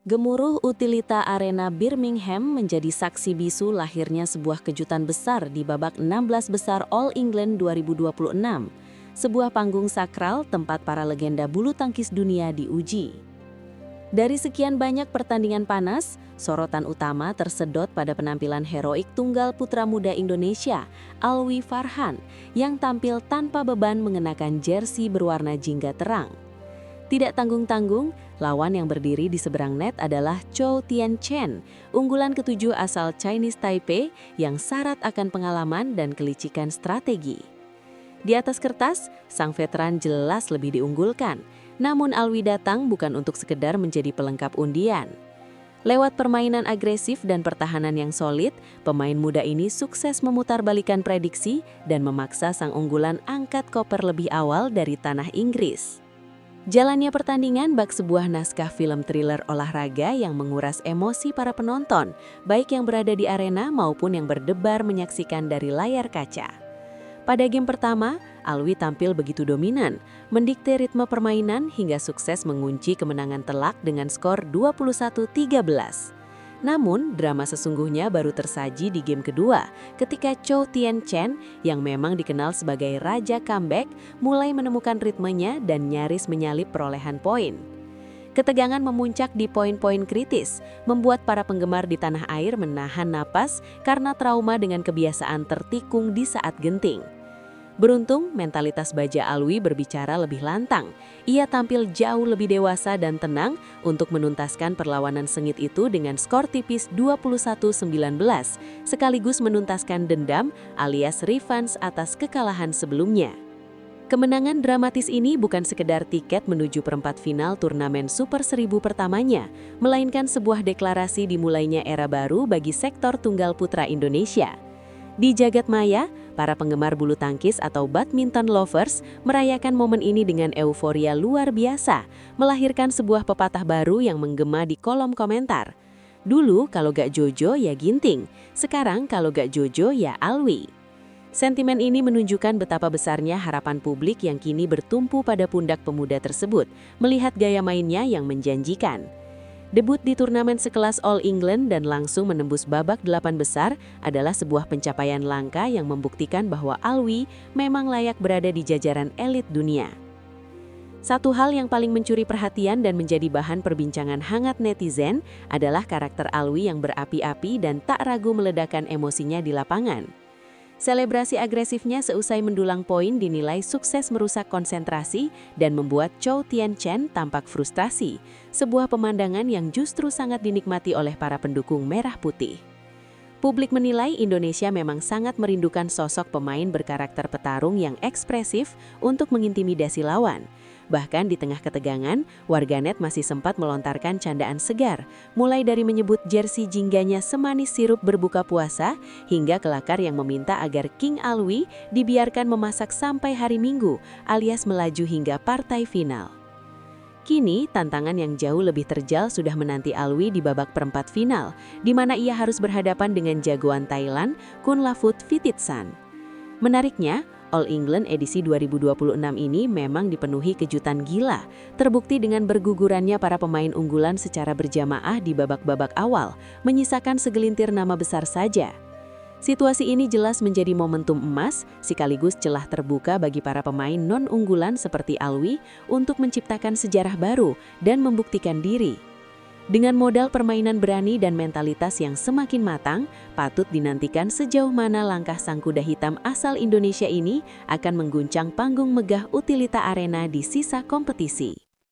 Gemuruh Utilita Arena Birmingham menjadi saksi bisu lahirnya sebuah kejutan besar di babak 16 besar All England 2026. Sebuah panggung sakral tempat para legenda bulu tangkis dunia diuji. Dari sekian banyak pertandingan panas, sorotan utama tersedot pada penampilan heroik tunggal putra muda Indonesia, Alwi Farhan, yang tampil tanpa beban mengenakan jersey berwarna jingga terang. Tidak tanggung-tanggung, lawan yang berdiri di seberang net adalah Chou Tien-chen, unggulan ketujuh asal Chinese Taipei yang syarat akan pengalaman dan kelicikan strategi. Di atas kertas, sang veteran jelas lebih diunggulkan, namun Alwi datang bukan untuk sekedar menjadi pelengkap undian. Lewat permainan agresif dan pertahanan yang solid, pemain muda ini sukses memutarbalikkan prediksi dan memaksa sang unggulan angkat koper lebih awal dari tanah Inggris. Jalannya pertandingan bak sebuah naskah film thriller olahraga yang menguras emosi para penonton, baik yang berada di arena maupun yang berdebar menyaksikan dari layar kaca. Pada game pertama, Alwi tampil begitu dominan, mendikte ritme permainan hingga sukses mengunci kemenangan telak dengan skor 21-13. Namun, drama sesungguhnya baru tersaji di game kedua ketika Chou Tien-chen yang memang dikenal sebagai raja comeback mulai menemukan ritmenya dan nyaris menyalip perolehan poin. Ketegangan memuncak di poin-poin kritis, membuat para penggemar di tanah air menahan napas karena trauma dengan kebiasaan tertikung di saat genting. Beruntung, mentalitas baja Alwi berbicara lebih lantang. Ia tampil jauh lebih dewasa dan tenang untuk menuntaskan perlawanan sengit itu dengan skor tipis 21-19, sekaligus menuntaskan dendam alias revenge atas kekalahan sebelumnya. Kemenangan dramatis ini bukan sekedar tiket menuju perempat final turnamen Super 1000 pertamanya, melainkan sebuah deklarasi dimulainya era baru bagi sektor tunggal putra Indonesia. Di jagat maya, para penggemar bulu tangkis atau badminton lovers merayakan momen ini dengan euforia luar biasa, melahirkan sebuah pepatah baru yang menggema di kolom komentar. Dulu kalau gak Jojo ya Ginting, sekarang kalau gak Jojo ya Alwi. Sentimen ini menunjukkan betapa besarnya harapan publik yang kini bertumpu pada pundak pemuda tersebut, melihat gaya mainnya yang menjanjikan. Debut di turnamen sekelas All England dan langsung menembus babak 8 besar adalah sebuah pencapaian langka yang membuktikan bahwa Alwi memang layak berada di jajaran elit dunia. Satu hal yang paling mencuri perhatian dan menjadi bahan perbincangan hangat netizen adalah karakter Alwi yang berapi-api dan tak ragu meledakkan emosinya di lapangan. Selebrasi agresifnya seusai mendulang poin dinilai sukses merusak konsentrasi dan membuat Chou Tien-chen tampak frustasi, sebuah pemandangan yang justru sangat dinikmati oleh para pendukung merah putih. Publik menilai Indonesia memang sangat merindukan sosok pemain berkarakter petarung yang ekspresif untuk mengintimidasi lawan. Bahkan di tengah ketegangan, warganet masih sempat melontarkan candaan segar, mulai dari menyebut jersey jingganya semanis sirup berbuka puasa, hingga kelakar yang meminta agar King Alwi dibiarkan memasak sampai hari Minggu, alias melaju hingga partai final. Kini, tantangan yang jauh lebih terjal sudah menanti Alwi di babak perempat final, di mana ia harus berhadapan dengan jagoan Thailand, Kunlavut Phitithsan. Menariknya, All England edisi 2026 ini memang dipenuhi kejutan gila, terbukti dengan bergugurannya para pemain unggulan secara berjamaah di babak-babak awal, menyisakan segelintir nama besar saja. Situasi ini jelas menjadi momentum emas, sekaligus celah terbuka bagi para pemain non-unggulan seperti Alwi untuk menciptakan sejarah baru dan membuktikan diri. Dengan modal permainan berani dan mentalitas yang semakin matang, patut dinantikan sejauh mana langkah sang kuda hitam asal Indonesia ini akan mengguncang panggung megah Utilita Arena di sisa kompetisi.